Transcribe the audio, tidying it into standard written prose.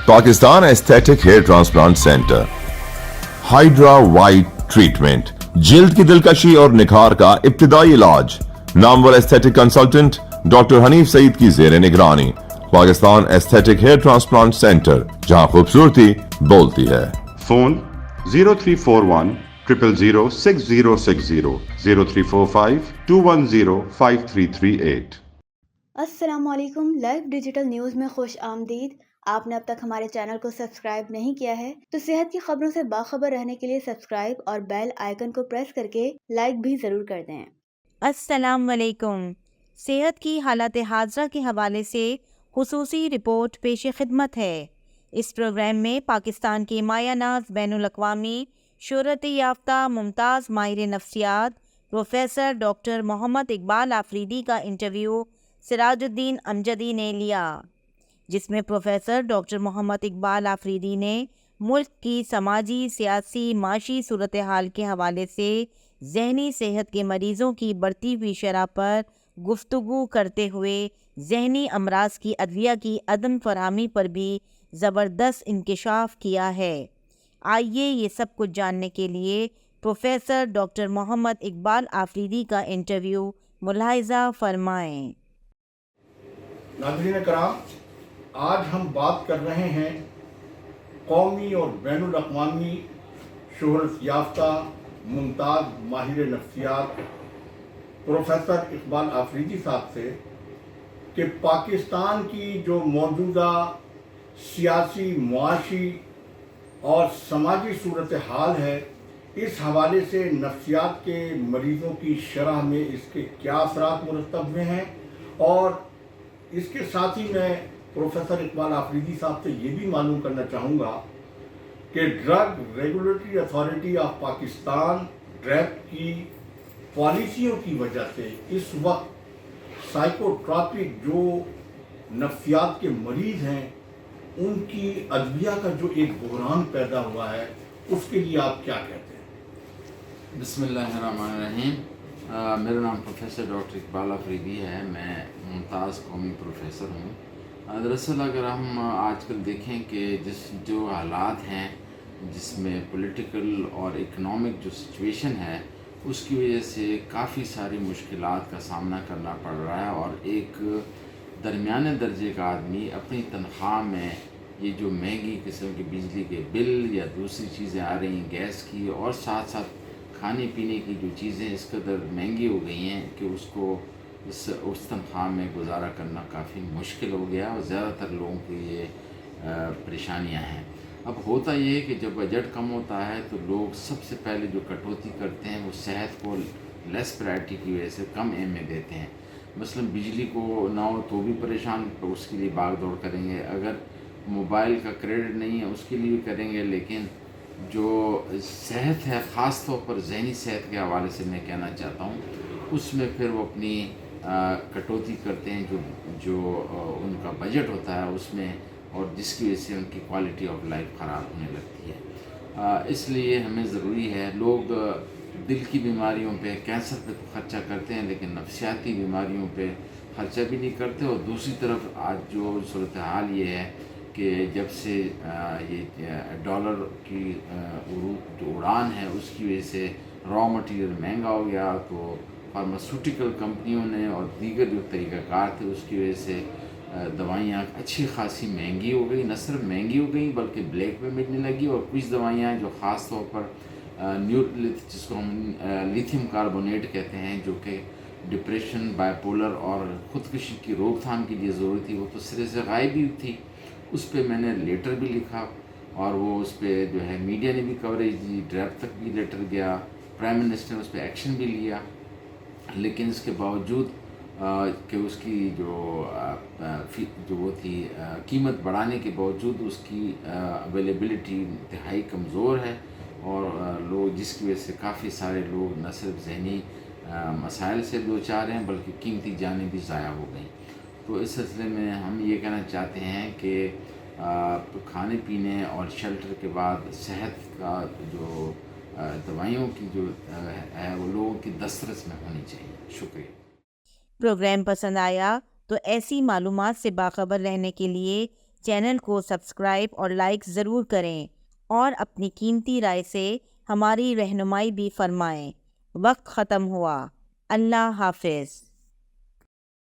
Pakistan aesthetic hair transplant centre, hydra white treatment, جلد کی دلکشی اور نکھار کا ابتدائی علاج، نامور aesthetic consultant doctor Hanif Saeed کی زیر نگرانی۔ Pakistan aesthetic hair transplant centre, جہاں خوبصورتی بولتی ہے۔ فون 0341 000 6060 0345 210 5338۔ السلام علیکم، لائیو ڈیجیٹل نیوز میں خوش آمدید۔ آپ نے اب تک ہمارے چینل کو سبسکرائب نہیں کیا ہے تو صحت کی خبروں سے باخبر رہنے کے لیے سبسکرائب اور بیل آئیکن کو پریس کر کے لائک بھی ضرور کر دیں۔ السلام علیکم۔ صحت کی حالت حاضرہ کے حوالے سے خصوصی رپورٹ پیش خدمت ہے۔ اس پروگرام میں پاکستان کے مایہ ناز بین الاقوامی شہرت یافتہ ممتاز ماہر نفسیات پروفیسر ڈاکٹر محمد اقبال آفریدی کا انٹرویو سراج الدین امجدی نے لیا، جس میں پروفیسر ڈاکٹر محمد اقبال آفریدی نے ملک کی سماجی، سیاسی، معاشی صورتحال کے حوالے سے ذہنی صحت کے مریضوں کی بڑھتی ہوئی شرح پر گفتگو کرتے ہوئے ذہنی امراض کی ادویہ کی عدم فراہمی پر بھی زبردست انکشاف کیا ہے۔ آئیے یہ سب کچھ جاننے کے لیے پروفیسر ڈاکٹر محمد اقبال آفریدی کا انٹرویو ملاحظہ فرمائیں۔ ناظرین کرام، آج ہم بات کر رہے ہیں قومی اور بین الاقوامی شہرت یافتہ ممتاز ماہر نفسیات پروفیسر اقبال آفریدی صاحب سے کہ پاکستان کی جو موجودہ سیاسی، معاشی اور سماجی صورتحال ہے، اس حوالے سے نفسیات کے مریضوں کی شرح میں اس کے کیا اثرات مرتب ہوئے ہیں، اور اس کے ساتھ ہی میں پروفیسر اقبال آفریدی صاحب سے یہ بھی معلوم کرنا چاہوں گا کہ drug regulatory authority of Pakistan DRAP کی پالیسیوں کی وجہ سے اس وقت سائیکوٹراپک جو نفسیات کے مریض ہیں ان کی ادویہ کا جو ایک بحران پیدا ہوا ہے، اس کے لیے آپ کیا کہتے ہیں؟ بسم اللہ الرحمن الرحیم۔ میرا نام پروفیسر ڈاکٹر اقبال آفریدی ہے، میں ممتاز قومی پروفیسر ہوں۔ دراصل اگر ہم آج کل دیکھیں کہ جو حالات ہیں جس میں پولیٹیکل اور اکنامک جو سچویشن ہے، اس کی وجہ سے کافی ساری مشکلات کا سامنا کرنا پڑ رہا ہے، اور ایک درمیانے درجے کا آدمی اپنی تنخواہ میں یہ جو مہنگی قسم کے بجلی کے بل یا دوسری چیزیں آ رہی ہیں گیس کی، اور ساتھ ساتھ کھانے پینے کی جو چیزیں اس قدر مہنگی ہو گئی ہیں کہ اس کو اس تنخواہ میں گزارا کرنا کافی مشکل ہو گیا، اور زیادہ تر لوگوں کی یہ پریشانیاں ہیں۔ اب ہوتا یہ ہے کہ جب بجٹ کم ہوتا ہے تو لوگ سب سے پہلے جو کٹوتی کرتے ہیں وہ صحت کو لیس پرائرٹی کی وجہ سے کم اہمیت دیتے ہیں۔ مثلا بجلی کو نہ ہو تو بھی پریشان، اس کے لیے بھاگ دوڑ کریں گے، اگر موبائل کا کریڈٹ نہیں ہے اس کے لیے بھی کریں گے، لیکن جو صحت ہے، خاص طور پر ذہنی صحت کے حوالے سے میں کہنا چاہتا ہوں، اس میں پھر وہ اپنی کٹوتی کرتے ہیں جو ان کا بجٹ ہوتا ہے اس میں، اور جس کی وجہ سے ان کی کوالٹی آف لائف خراب ہونے لگتی ہے۔ اس لیے ہمیں ضروری ہے، لوگ دل کی بیماریوں پہ، کینسر پہ خرچہ کرتے ہیں لیکن نفسیاتی بیماریوں پہ خرچہ بھی نہیں کرتے، اور دوسری طرف آج جو صورتحال یہ ہے کہ جب سے یہ ڈالر کی جو اڑان ہے اس کی وجہ سے را مٹیریل مہنگا ہو گیا، تو فارماسیوٹیکل کمپنیوں نے اور دیگر جو طریقہ کار تھے اس کی وجہ سے دوائیاں اچھی خاصی مہنگی ہو گئی، نہ صرف مہنگی ہو گئی بلکہ بلیک میں ملنے لگی، اور کچھ دوائیاں جو خاص طور پر جس کو ہم لیتھیم کاربونیٹ کہتے ہیں، جو کہ ڈپریشن، بائی پولر اور خودکشی کی روک تھام کے لیے ضروری تھی، وہ تو سرے سے غائب ہی تھی۔ اس پہ میں نے لیٹر بھی لکھا، اور وہ اس پہ جو ہے میڈیا نے بھی کوریج دی، ڈریپ تک بھی لیٹر گیا، پرائم منسٹر نے اس پہ ایکشن بھی لیا، لیکن اس کے باوجود کہ اس کی جو وہ تھی قیمت بڑھانے کے باوجود اس کی اویلیبلٹی انتہائی کمزور ہے، اور لوگ جس کی وجہ سے کافی سارے لوگ نہ صرف ذہنی مسائل سے دوچار ہیں بلکہ قیمتی جانیں بھی ضائع ہو گئیں۔ تو اس سلسلے میں ہم یہ کہنا چاہتے ہیں کہ کھانے پینے اور شیلٹر کے بعد صحت کا جو دوائیوں کی جو ہے وہ لوگوں کی دسترس میں ہونی چاہیے. شکریہ. پروگرام پسند آیا تو ایسی معلومات سے باخبر رہنے کے لیے چینل کو سبسکرائب اور لائک ضرور کریں اور اپنی قیمتی رائے سے ہماری رہنمائی بھی فرمائیں. وقت ختم ہوا. اللہ حافظ.